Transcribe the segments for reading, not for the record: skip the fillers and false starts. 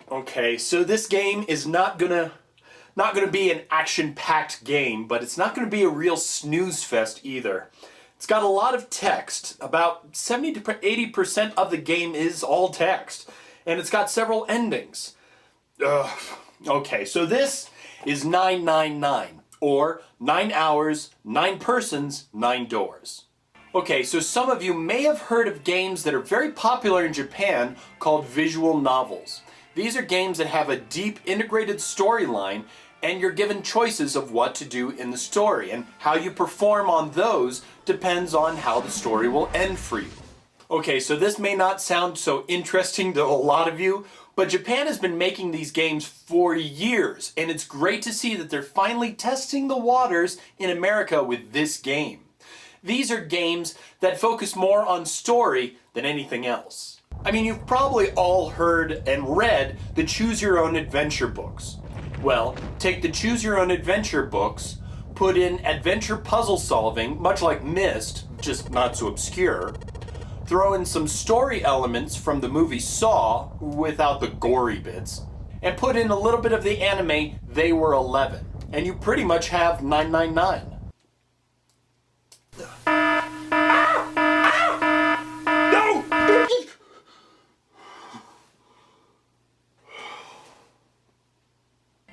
Okay, so this game is not gonna be an action-packed game, but it's not gonna be a real snooze fest either. It's got a lot of text. About 70 to 80% of the game is all text, and it's got several endings. Okay, so this is 999, or 9 hours, 9 persons, 9 doors. Okay, so some of you may have heard of games that are very popular in Japan called visual novels. These are games that have a deep integrated storyline, and you're given choices of what to do in the story, and how you perform on those depends on how the story will end for you. Okay, so this may not sound so interesting to a lot of you, but Japan has been making these games for years, and it's great to see that they're finally testing the waters in America with this game. These are games that focus more on story than anything else. I mean, you've probably all heard and read the Choose Your Own Adventure books. Well, take the Choose Your Own Adventure books, put in adventure puzzle solving, much like Myst, just not so obscure, throw in some story elements from the movie Saw, without the gory bits, and put in a little bit of the anime They Were 11, and you pretty much have 999.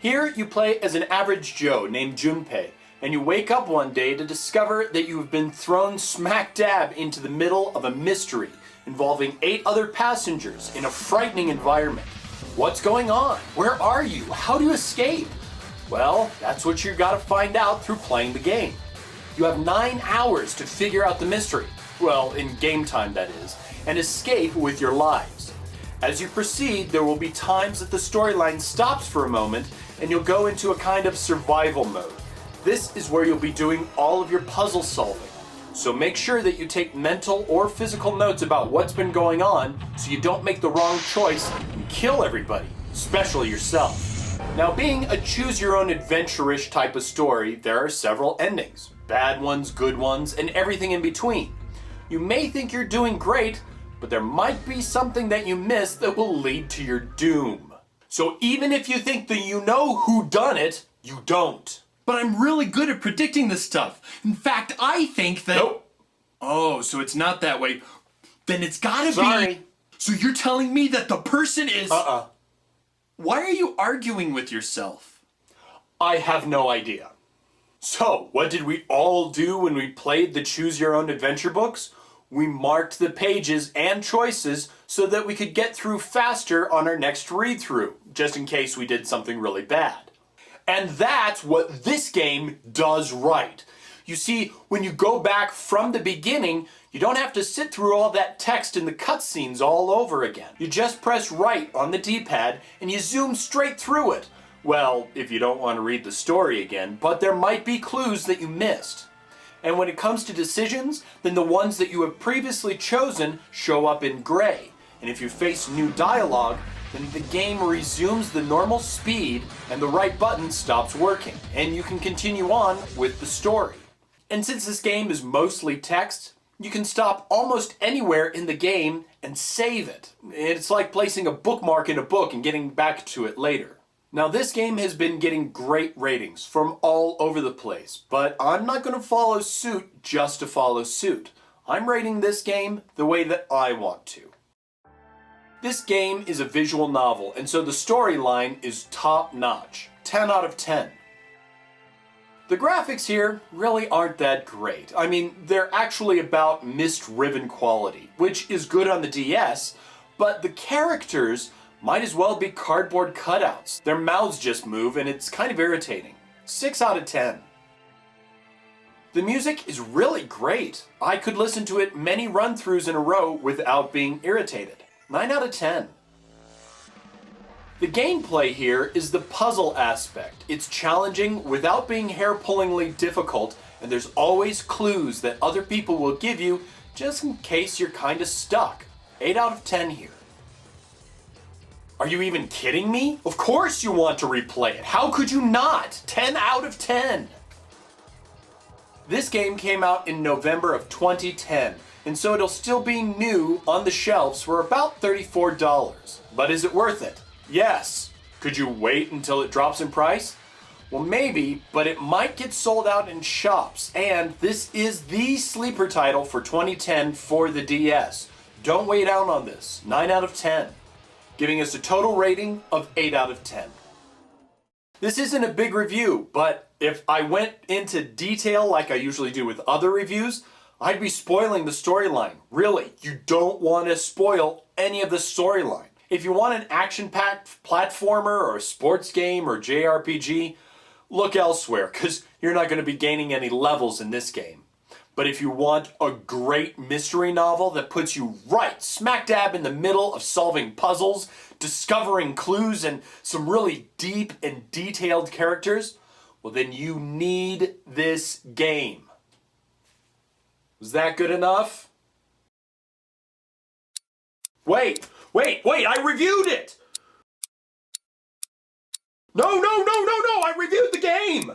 Here you play as an average Joe named Junpei, and you wake up one day to discover that you have been thrown smack dab into the middle of a mystery involving 8 other passengers in a frightening environment. What's going on? Where are you? How do you escape? Well, that's what you gotta find out through playing the game. You have 9 hours to figure out the mystery, well, in game time that is, and escape with your lives. As you proceed, there will be times that the storyline stops for a moment and you'll go into a kind of survival mode. This is where you'll be doing all of your puzzle solving. So make sure that you take mental or physical notes about what's been going on so you don't make the wrong choice and kill everybody, especially yourself. Now, being a choose-your-own-adventure-ish type of story, there are several endings. Bad ones, good ones, and everything in between. You may think you're doing great, but there might be something that you missed that will lead to your doom. So even if you think that you know who done it, you don't. But I'm really good at predicting this stuff. In fact, I think that... Nope. Oh, so it's not that way. Then it's gotta Sorry. be... So you're telling me that the person is... Why are you arguing with yourself? I have no idea. So, what did we all do when we played the Choose Your Own Adventure books? We marked the pages and choices so that we could get through faster on our next read-through, just in case we did something really bad. And that's what this game does right. You see, when you go back from the beginning, you don't have to sit through all that text in the cutscenes all over again. You just press right on the D-pad and you zoom straight through it. Well, if you don't want to read the story again, but there might be clues that you missed. And when it comes to decisions, then the ones that you have previously chosen show up in gray. And if you face new dialogue, then the game resumes the normal speed and the right button stops working, and you can continue on with the story. And since this game is mostly text, you can stop almost anywhere in the game and save it. It's like placing a bookmark in a book and getting back to it later. Now, this game has been getting great ratings from all over the place, but I'm not going to follow suit just to follow suit. I'm rating this game the way that I want to. This game is a visual novel, and so the storyline is top-notch. 10 out of 10. The graphics here really aren't that great. I mean, they're actually about mist-riven quality, which is good on the DS, but the characters might as well be cardboard cutouts. Their mouths just move and it's kind of irritating. 6 out of 10. The music is really great. I could listen to it many run-throughs in a row without being irritated. 9 out of 10. The gameplay here is the puzzle aspect. It's challenging without being hair-pullingly difficult, and there's always clues that other people will give you just in case you're kinda stuck. 8 out of 10 here. Are you even kidding me? Of course you want to replay it. How could you not? 10 out of 10. This game came out in November of 2010, and so it'll still be new on the shelves for about $34. But is it worth it? Yes. Could you wait until it drops in price? Well, maybe, but it might get sold out in shops, and this is the sleeper title for 2010 for the DS. Don't wait out on this. 9 out of 10. Giving us a total rating of 8 out of 10. This isn't a big review, but if I went into detail like I usually do with other reviews, I'd be spoiling the storyline. Really, you don't want to spoil any of the storyline. If you want an action-packed platformer or a sports game or JRPG, look elsewhere, because you're not going to be gaining any levels in this game. But if you want a great mystery novel that puts you right smack dab in the middle of solving puzzles, discovering clues, and some really deep and detailed characters, well then you need this game. Was that good enough? Wait, I reviewed it! No, I reviewed the game!